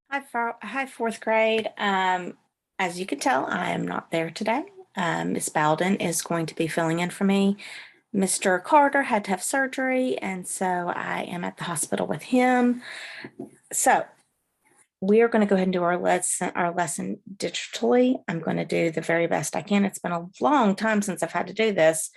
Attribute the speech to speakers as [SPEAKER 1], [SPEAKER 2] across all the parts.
[SPEAKER 1] Hi, fourth grade. As you can tell, I am not there today. Miss Bowden is going to be filling in for me. Mr. Carter had to have surgery, and so I am at the hospital with him. So we are going to go ahead and do our lesson digitally. I'm going to do the very best I can. It's been a long time since I've had to do this.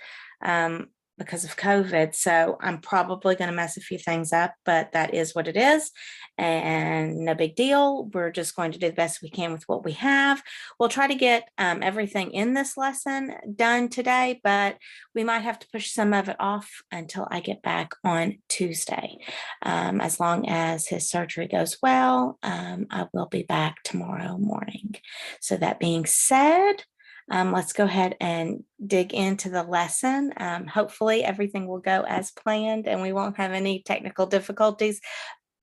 [SPEAKER 1] Because of COVID. So I'm probably going to mess a few things up, but that is what it is. And no big deal. We're just going to do the best we can with what we have. We'll try to get everything in this lesson done today, but we might have to push some of it off until I get back on Tuesday. As long as his surgery goes well, I will be back tomorrow morning. So that being said, let's go ahead and dig into the lesson. Hopefully everything will go as planned and we won't have any technical difficulties.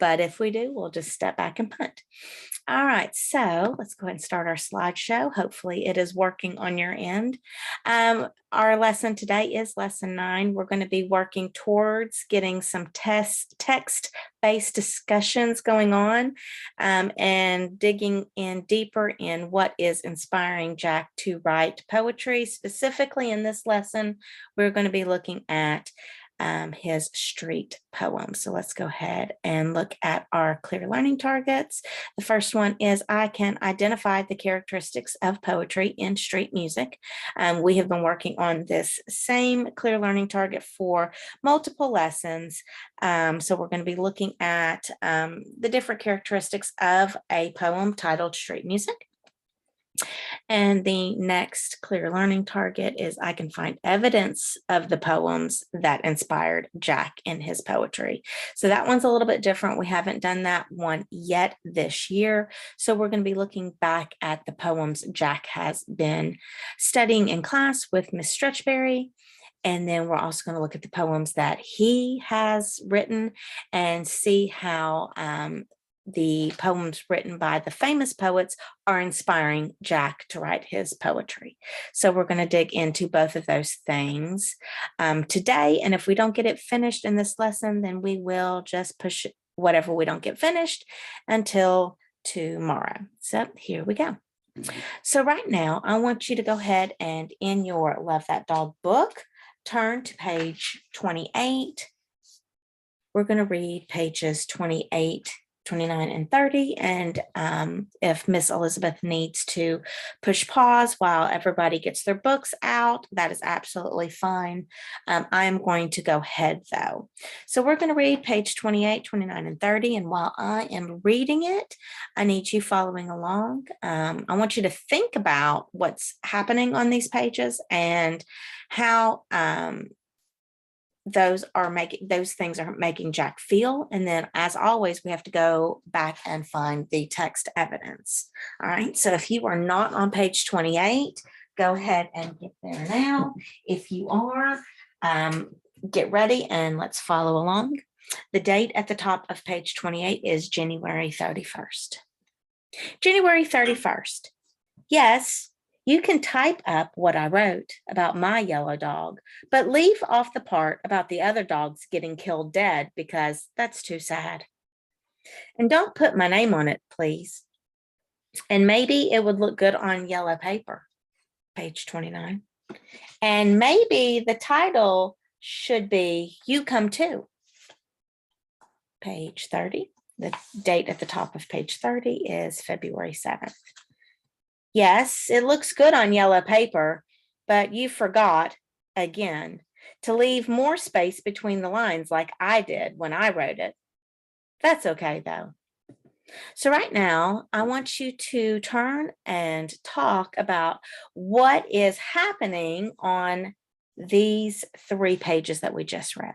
[SPEAKER 1] But if we do, we'll just step back and punt. All right, so let's go ahead and start our slideshow. Hopefully it is working on your end. Our lesson today is lesson 9. We're going to be working towards getting some text-based discussions going on and digging in deeper in what is inspiring Jack to write poetry. Specifically in this lesson, we're going to be looking at his street poem. So let's go ahead and look at our clear learning targets. The first one is I can identify the characteristics of poetry in street music. We have been working on this same clear learning target for multiple lessons. So we're going to be looking at the different characteristics of a poem titled Street Music. And the next clear learning target is I can find evidence of the poems that inspired Jack in his poetry. So that one's a little bit different. We haven't done that one yet this year. So we're going to be looking back at the poems Jack has been studying in class with Miss Stretchberry. And then we're also going to look at the poems that he has written and see how the poems written by the famous poets are inspiring Jack to write his poetry. So we're going to dig into both of those things today. And if we don't get it finished in this lesson, then we will just push whatever we don't get finished until tomorrow. So here we go. So right now, I want you to go ahead and in your Love That Dog book, turn to page 28. We're going to read pages 28, 29, and 30. And if Miss Elizabeth needs to push pause while everybody gets their books out, that is absolutely fine. I'm going to go ahead though. So we're going to read page 28, 29, and 30. And while I am reading it, I need you following along. I want you to think about what's happening on these pages and how those things are making Jack feel. And then as always, we have to go back and find the text evidence. All right. So if you are not on page 28, go ahead and get there now. If you are, get ready and let's follow along. The date at the top of page 28 is January 31st. January 31st. Yes, you can type up what I wrote about my yellow dog, but leave off the part about the other dogs getting killed dead because that's too sad. And don't put my name on it, please. And maybe it would look good on yellow paper, page 29. And maybe the title should be You Come Too, page 30. The date at the top of page 30 is February 7th. Yes, it looks good on yellow paper, but you forgot, again, to leave more space between the lines like I did when I wrote it. That's okay, though. So right now, I want you to turn and talk about what is happening on these 3 pages that we just read.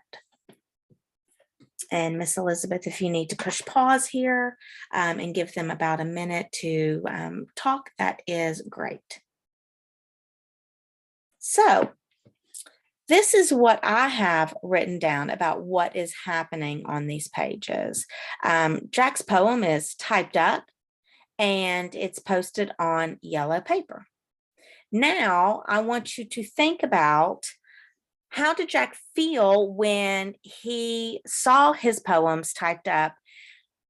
[SPEAKER 1] And Miss Elizabeth, if you need to push pause here and give them about a minute to talk, that is great. So this is what I have written down about what is happening on these pages. Jack's poem is typed up and it's posted on yellow paper. Now I want you to think about how did Jack feel when he saw his poems typed up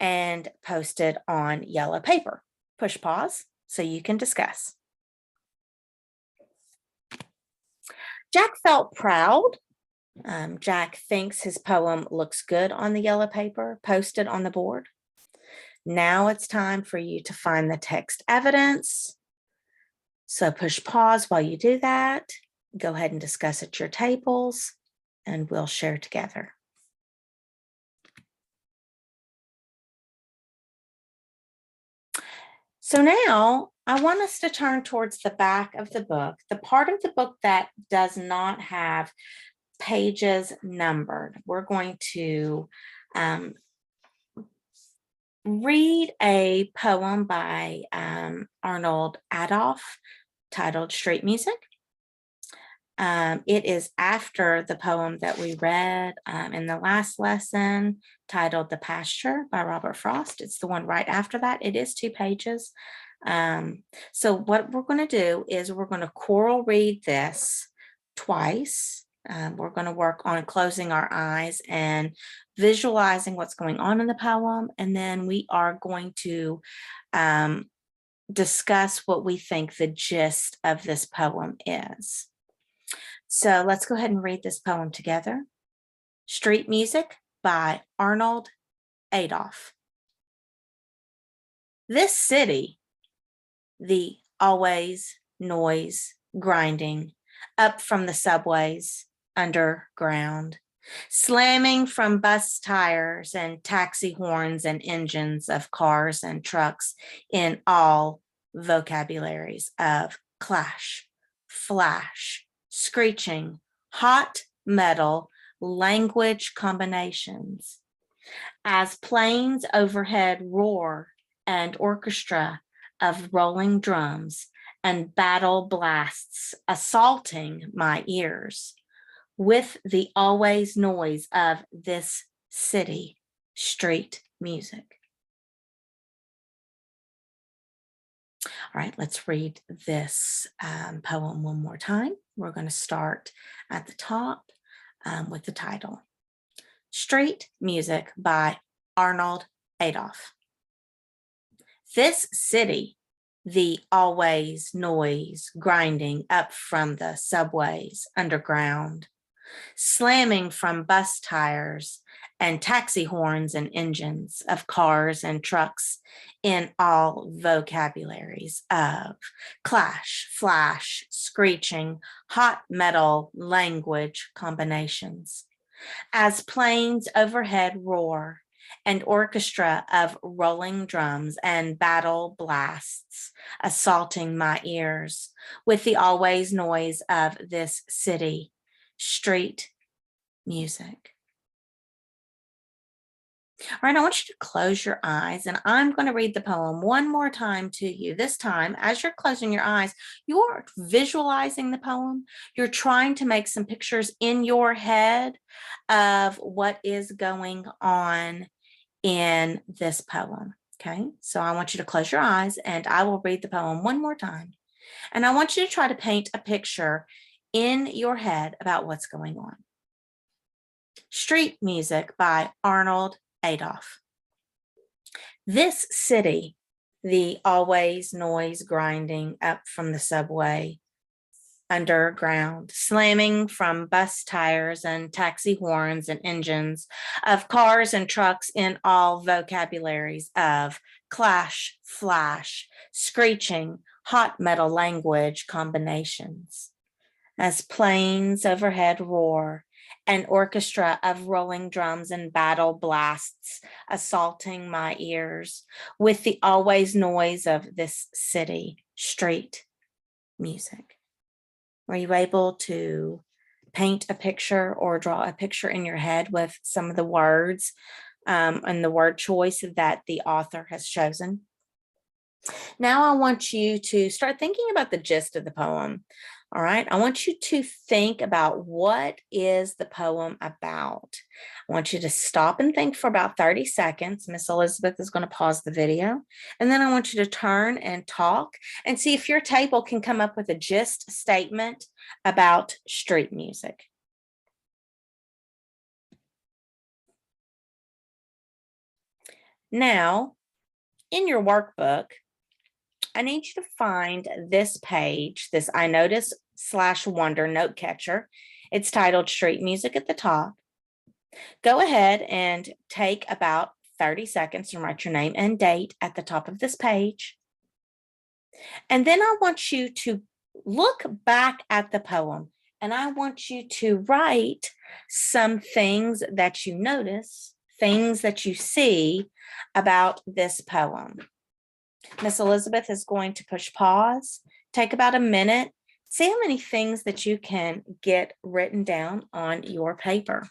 [SPEAKER 1] and posted on yellow paper. Push pause so you can discuss. Jack felt proud. Jack thinks his poem looks good on the yellow paper posted on the board. Now it's time for you to find the text evidence. So push pause while you do that. Go ahead and discuss at your tables, and we'll share together. So now I want us to turn towards the back of the book, the part of the book that does not have pages numbered. We're going to read a poem by Arnold Adolph titled Street Music. It is after the poem that we read in the last lesson titled The Pasture by Robert Frost. It's the one right after that. It is 2 pages. So what we're going to do is we're going to choral read this twice. We're going to work on closing our eyes and visualizing what's going on in the poem. And then we are going to discuss what we think the gist of this poem is. So let's go ahead and read this poem together. Street Music by Arnold Adolph. This city, the always noise grinding up from the subways underground, slamming from bus tires and taxi horns and engines of cars and trucks in all vocabularies of clash, flash, screeching, hot metal language combinations. As planes overhead roar and orchestra of rolling drums and battle blasts assaulting my ears with the always noise of this city street music. All right, let's read this poem one more time. We're going to start at the top with the title, Street Music by Arnold Adolph. This city, the always noise grinding up from the subways underground, slamming from bus tires and taxi horns and engines of cars and trucks in all vocabularies of clash, flash, screeching, hot metal language combinations. As planes overhead roar and orchestra of rolling drums and battle blasts assaulting my ears with the always noise of this city street music. All right, I want you to close your eyes, and I'm going to read the poem one more time to you. This time, as you're closing your eyes, you're visualizing the poem. You're trying to make some pictures in your head of what is going on in this poem. Okay, so I want you to close your eyes, and I will read the poem one more time. And I want you to try to paint a picture in your head about what's going on. Street Music by Arnold Adolph. This city, the always noise grinding up from the subway underground, slamming from bus tires and taxi horns and engines of cars and trucks in all vocabularies of clash, flash, screeching, hot metal language combinations. As planes overhead roar, an orchestra of rolling drums and battle blasts assaulting my ears with the always noise of this city street music. Were you able to paint a picture or draw a picture in your head with some of the words and the word choice that the author has chosen? Now I want you to start thinking about the gist of the poem. All right, I want you to think about what is the poem about. I want you to stop and think for about 30 seconds. Miss Elizabeth is going to pause the video. And then I want you to turn and talk and see if your table can come up with a gist statement about street music. Now, in your workbook, I need you to find this page, this I Notice / Wonder note catcher. It's titled Street Music at the top. Go ahead and take about 30 seconds to write your name and date at the top of this page. And then I want you to look back at the poem and I want you to write some things that you notice, things that you see about this poem. Miss Elizabeth is going to push pause, take about a minute, see how many things that you can get written down on your paper.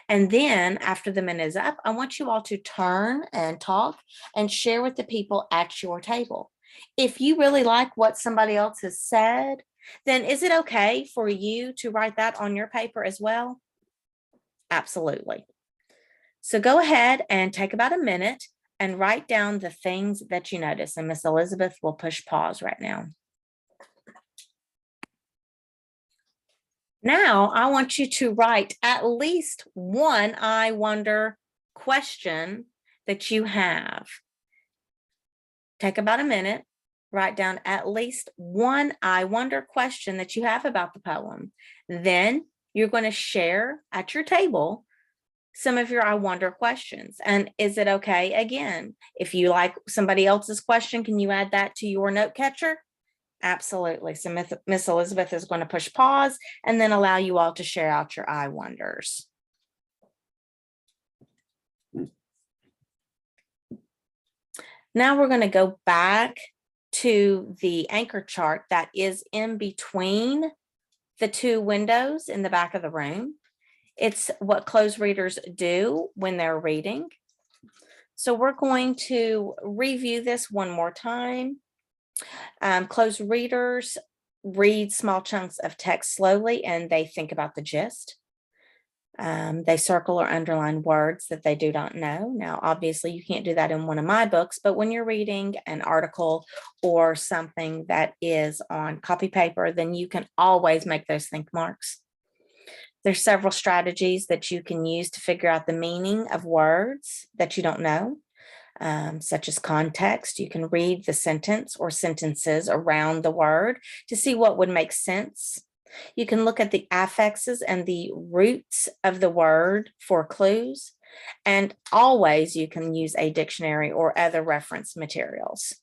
[SPEAKER 1] And then after the minute is up, I want you all to turn and talk and share with the people at your table. If you really like what somebody else has said, then is it okay for you to write that on your paper as well? Absolutely. So go ahead and take about a minute and write down the things that you notice. And Miss Elizabeth will push pause right now. Now, I want you to write at least one I wonder question that you have. Take about a minute, write down at least one I wonder question that you have about the poem. Then you're going to share at your table some of your I wonder questions. And is it okay? Again, if you like somebody else's question, can you add that to your note catcher? Absolutely. So Miss Elizabeth is going to push pause and then allow you all to share out your I wonders. Now we're going to go back to the anchor chart that is in between the two windows in the back of the room. It's what closed readers do when they're reading. So we're going to review this one more time. Closed readers read small chunks of text slowly and they think about the gist. They circle or underline words that they do not know. Now, obviously, you can't do that in one of my books, but when you're reading an article or something that is on copy paper, then you can always make those think marks. There's several strategies that you can use to figure out the meaning of words that you don't know, such as context. You can read the sentence or sentences around the word to see what would make sense. You can look at the affixes and the roots of the word for clues. And always you can use a dictionary or other reference materials.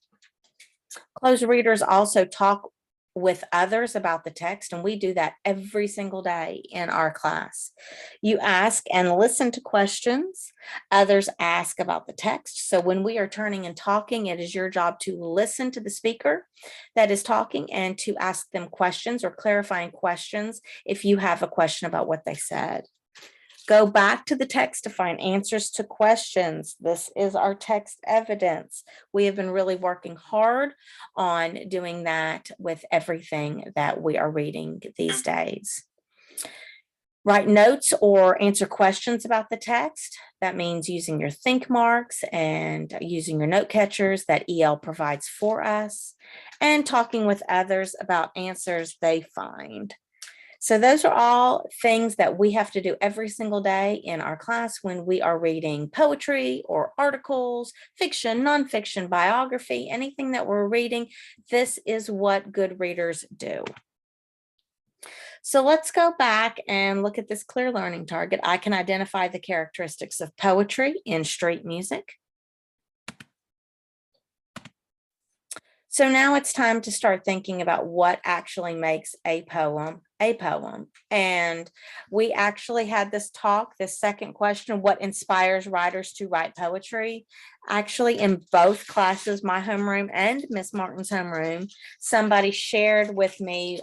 [SPEAKER 1] Closed readers also talk with others about the text, and we do that every single day in our class. You ask and listen to questions. Others ask about the text. So when we are turning and talking, it is your job to listen to the speaker that is talking and to ask them questions or clarifying questions if you have a question about what they said. Go back to the text to find answers to questions. This is our text evidence. We have been really working hard on doing that with everything that we are reading these days. Write notes or answer questions about the text. That means using your think marks and using your note catchers that EL provides for us, and talking with others about answers they find. So those are all things that we have to do every single day in our class when we are reading poetry or articles, fiction, nonfiction, biography, anything that we're reading. This is what good readers do. So let's go back and look at this clear learning target. I can identify the characteristics of poetry in street music. So now it's time to start thinking about what actually makes a poem a poem. And we actually had this talk, this second question, what inspires writers to write poetry? Actually, in both classes, my homeroom and Miss Martin's homeroom, somebody shared with me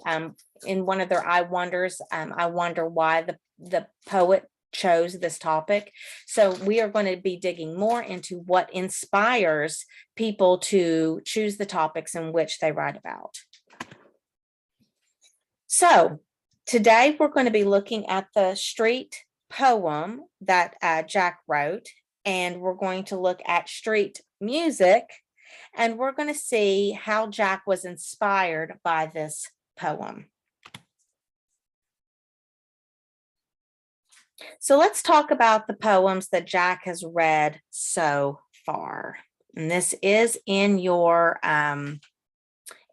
[SPEAKER 1] in one of their I wonders, I wonder why the poet chose this topic. So we are going to be digging more into what inspires people to choose the topics in which they write about. So today we're going to be looking at the street poem that Jack wrote, and we're going to look at street music, and we're going to see how Jack was inspired by this poem. So let's talk about the poems that Jack has read so far. And this is in your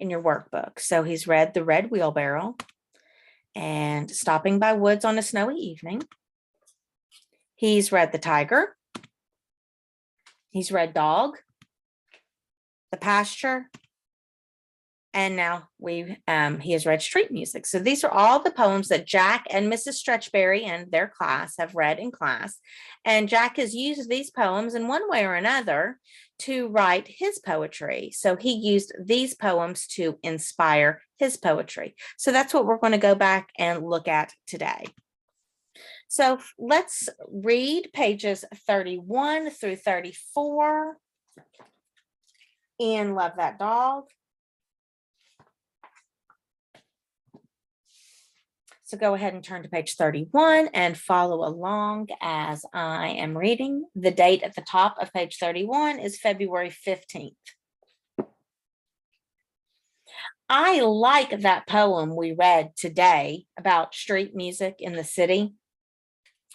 [SPEAKER 1] workbook. So he's read The Red Wheelbarrow and Stopping by Woods on a Snowy Evening. He's read The Tiger. He's read Dog, The Pasture, and now he has read Street Music. So these are all the poems that Jack and Mrs. Stretchberry and their class have read in class. And Jack has used these poems in one way or another to write his poetry. So he used these poems to inspire his poetry. So that's what we're going to go back and look at today. So let's read pages 31 through 34 in Love That Dog. So go ahead and turn to page 31 and follow along as I am reading. The date at the top of page 31 is February 15th. I like that poem we read today about street music in the city.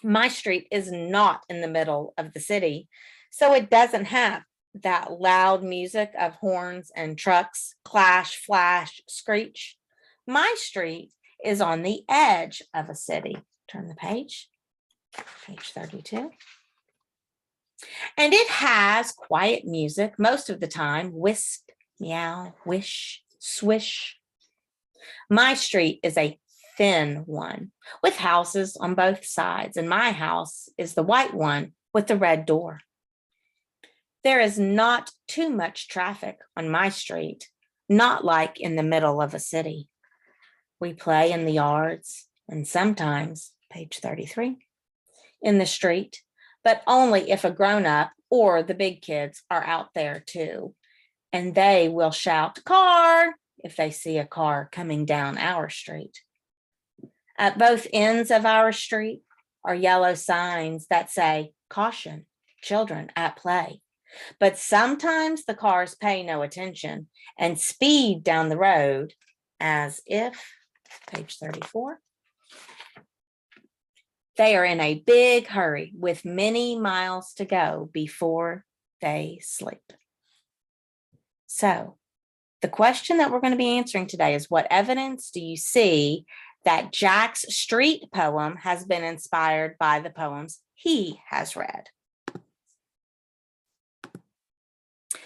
[SPEAKER 1] My street is not in the middle of the city, so it doesn't have that loud music of horns and trucks, clash, flash, screech. My street is on the edge of a city. Turn the page 32. And it has quiet music most of the time, whisk, meow, wish, swish. My street is a thin one with houses on both sides, and my house is the white one with the red door. There is not too much traffic on my street, not like in the middle of a city. We play in the yards and sometimes, page 33, in the street, but only if a grown-up or the big kids are out there too. And they will shout, "Car!" if they see a car coming down our street. At both ends of our street are yellow signs that say, "Caution, children at play." But sometimes the cars pay no attention and speed down the road as if, page 34, they are in a big hurry with many miles to go before they sleep. So the question that we're going to be answering today is, what evidence do you see that Jack's street poem has been inspired by the poems he has read?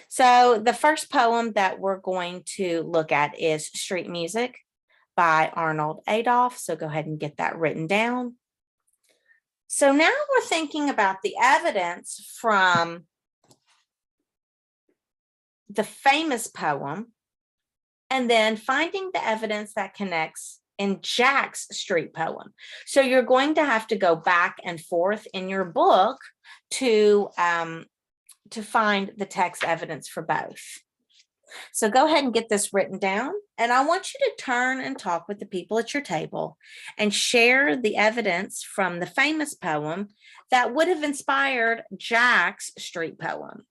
[SPEAKER 1] So the first poem that we're going to look at is Street Music by Arnold Adolph. So go ahead and get that written down. So now we're thinking about the evidence from the famous poem and then finding the evidence that connects in Jack's street poem. So you're going to have to go back and forth in your book to find the text evidence for both. So go ahead and get this written down. And I want you to turn and talk with the people at your table and share the evidence from the famous poem that would have inspired Jack's street poem.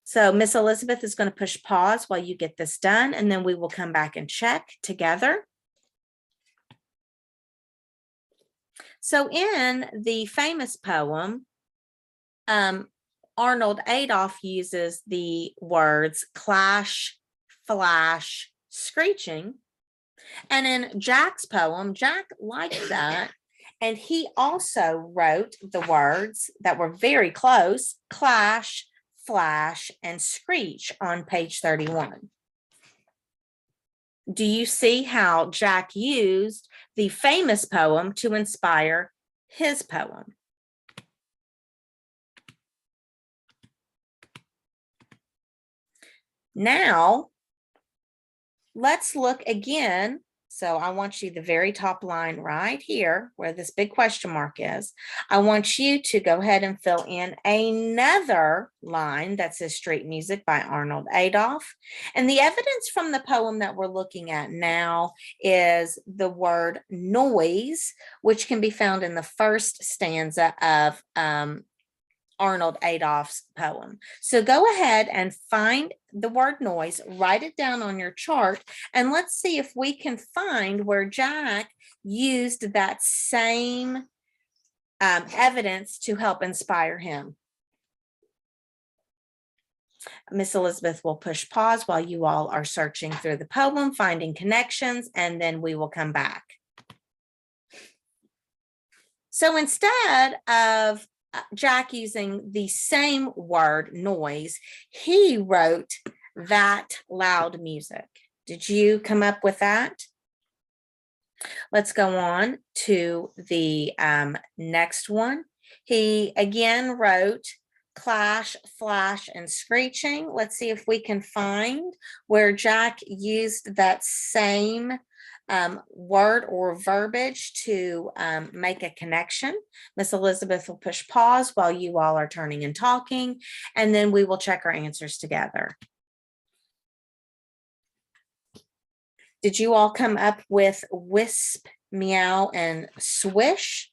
[SPEAKER 1] So Miss Elizabeth is going to push pause while you get this done, and then we will come back and check together. So in the famous poem, Arnold Adolph uses the words clash, flash, screeching. And in Jack's poem, Jack liked that. And he also wrote the words that were very close, clash, flash, and screech on page 31. Do you see how Jack used the famous poem to inspire his poem? Now, let's look again. So I want you, the very top line right here, where this big question mark is, I want you to go ahead and fill in another line that says Street Music by Arnold Adolph. And the evidence from the poem that we're looking at now is the word noise, which can be found in the first stanza of Arnold Adolph's poem. So go ahead and find the word noise, write it down on your chart, and let's see if we can find where Jack used that same evidence to help inspire him. Miss Elizabeth will push pause while you all are searching through the poem, finding connections, and then we will come back. So instead of Jack using the same word, noise, he wrote that loud music. Did you come up with that? Let's go on to the next one. He again wrote clash, flash, and screeching. Let's see if we can find where Jack used that same word or verbiage to make a connection. Miss Elizabeth will push pause while you all are turning and talking, and then we will check our answers together. Did you all come up with wisp, meow, and swish?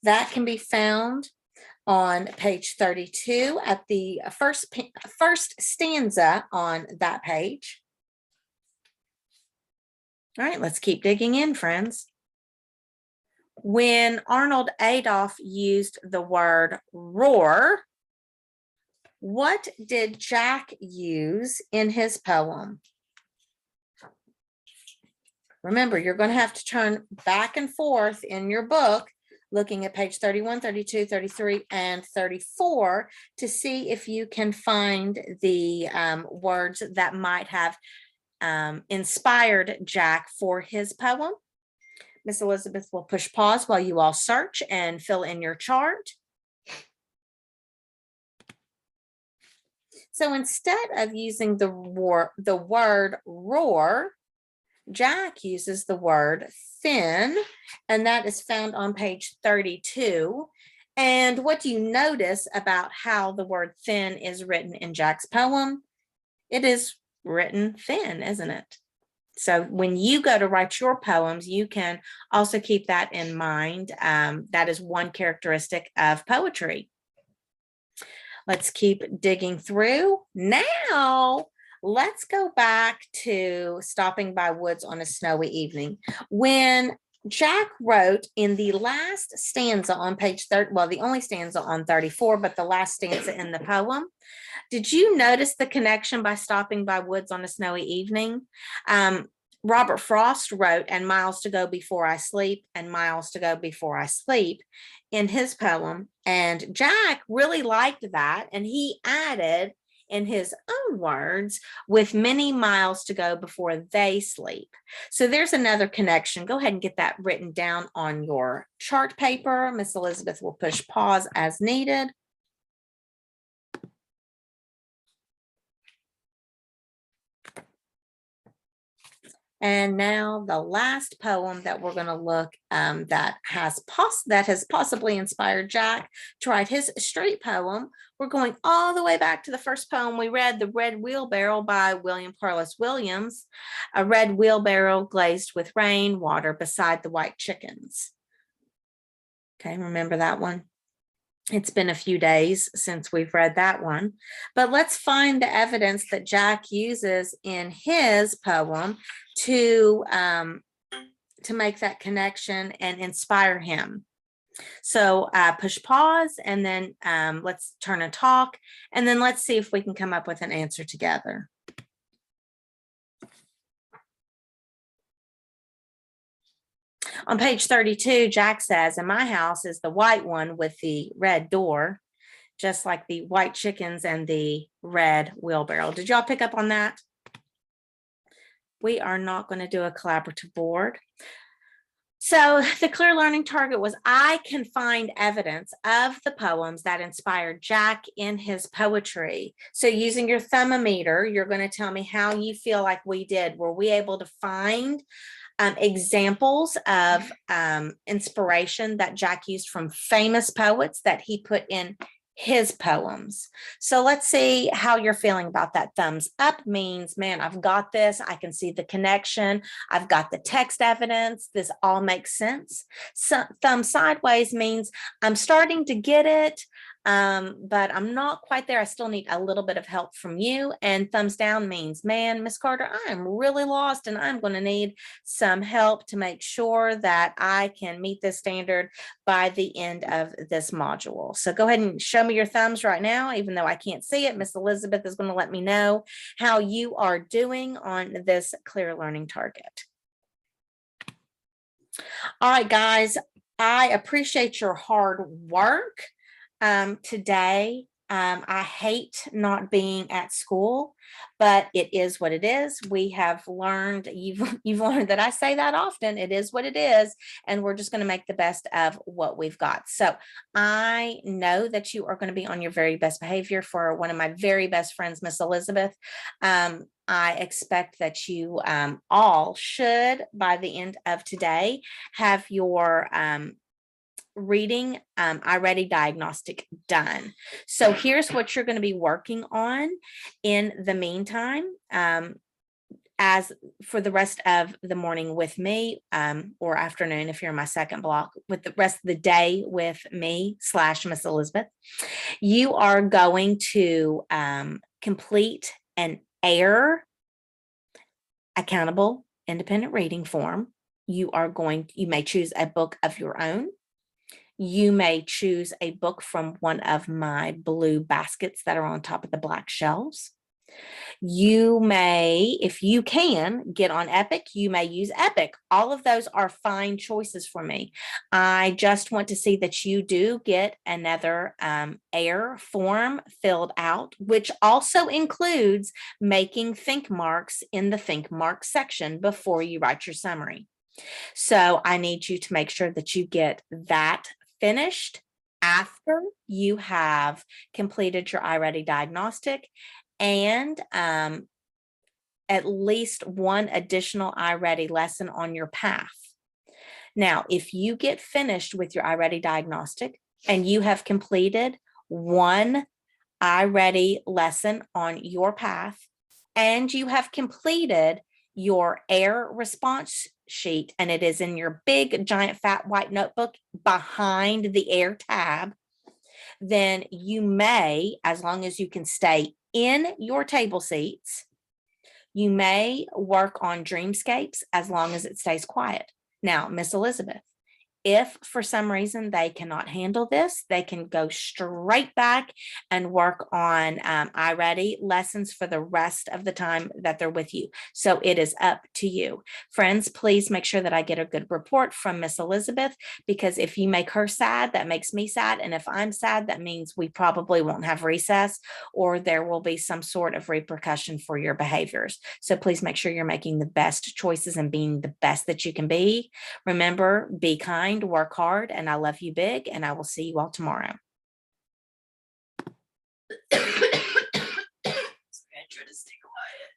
[SPEAKER 1] That can be found on page 32 at the first stanza on that page. All right, let's keep digging in, friends. When Arnold Adolph used the word roar, what did Jack use in his poem? Remember, you're going to have to turn back and forth in your book, looking at page 31, 32, 33, and 34 to see if you can find the words that might have inspired Jack for his poem. Miss Elizabeth will push pause while you all search and fill in your chart. So instead of using the word roar, Jack uses the word thin, and that is found on page 32. And what do you notice about how the word thin is written in Jack's poem? It is written thin, isn't it? So when you go to write your poems, you can also keep that in mind. That is one characteristic of poetry. Let's keep digging through. Now, let's go back to stopping by woods on a snowy evening. When Jack wrote in the last stanza on page 30, well, the only stanza on 34, but the last stanza in the poem, did you notice the connection by stopping by woods on a snowy evening? Robert Frost wrote, "And miles to go before I sleep, and miles to go before I sleep," in his poem. And Jack really liked that, and he added in his own words, "with many miles to go before they sleep." So there's another connection. Go ahead and get that written down on your chart paper. Miss Elizabeth will push pause as needed. And now the last poem that we're going to look that has possibly inspired Jack to write his street poem. We're going all the way back to the first poem we read, The Red Wheelbarrow by William Carlos Williams. A red wheelbarrow glazed with rain, water beside the white chickens. Okay, remember that one? It's been a few days since we've read that one, but let's find the evidence that Jack uses in his poem to make that connection and inspire him. So push pause, and then let's turn and talk, and then let's see if we can come up with an answer together. On page 32, Jack says, "And my house is the white one with the red door, just like the white chickens and the red wheelbarrow." Did y'all pick up on that? We are not going to do a collaborative board. So the clear learning target was, I can find evidence of the poems that inspired Jack in his poetry. So using your thermometer, you're going to tell me how you feel like we did. Were we able to find examples of inspiration that Jack used from famous poets that he put in his poems? So let's see how you're feeling about that. Thumbs up means, man, I've got this. I can see the connection. I've got the text evidence. This all makes sense. So, thumb sideways means I'm starting to get it. but I'm not quite there. I still need a little bit of help from you. And thumbs down means, man, Miss Carter, I am really lost and I'm going to need some help to make sure that I can meet this standard by the end of this module. So go ahead and show me your thumbs right now, even though I can't see it. Miss Elizabeth is going to let me know how you are doing on this clear learning target. All right, guys, I appreciate your hard work today. I hate not being at school, but it is what it is. We have learned, you've learned that I say that often. It is what it is, and we're just going to make the best of what we've got. So I know that you are going to be on your very best behavior for one of my very best friends, Miss Elizabeth. I expect that you all should, by the end of today, have your reading iReady diagnostic done. So here's what you're going to be working on in the meantime. As for the rest of the morning with me, or afternoon if you're in my second block, with the rest of the day with me / Miss Elizabeth, you are going to complete an AIR accountable independent reading form. You may choose a book of your own. You may choose a book from one of my blue baskets that are on top of the black shelves. You may, if you can, get on Epic. You may use Epic. All of those are fine choices for me. I just want to see that you do get another AIR form filled out, which also includes making think marks in the think mark section before you write your summary. So I need you to make sure that you get that finished after you have completed your iReady diagnostic and at least one additional iReady lesson on your path. Now, if you get finished with your iReady diagnostic and you have completed one iReady lesson on your path and you have completed your AIR response sheet, and it is in your big giant fat white notebook behind the AIR tab, then you may, as long as you can stay in your table seats, you may work on dreamscapes as long as it stays quiet. Now, Miss Elizabeth, if for some reason they cannot handle this, they can go straight back and work on iReady lessons for the rest of the time that they're with you. So it is up to you. Friends, please make sure that I get a good report from Miss Elizabeth, because if you make her sad, that makes me sad. And if I'm sad, that means we probably won't have recess, or there will be some sort of repercussion for your behaviors. So please make sure you're making the best choices and being the best that you can be. Remember, be kind, work hard, and I love you big, and I will see you all tomorrow. Try to stay quiet.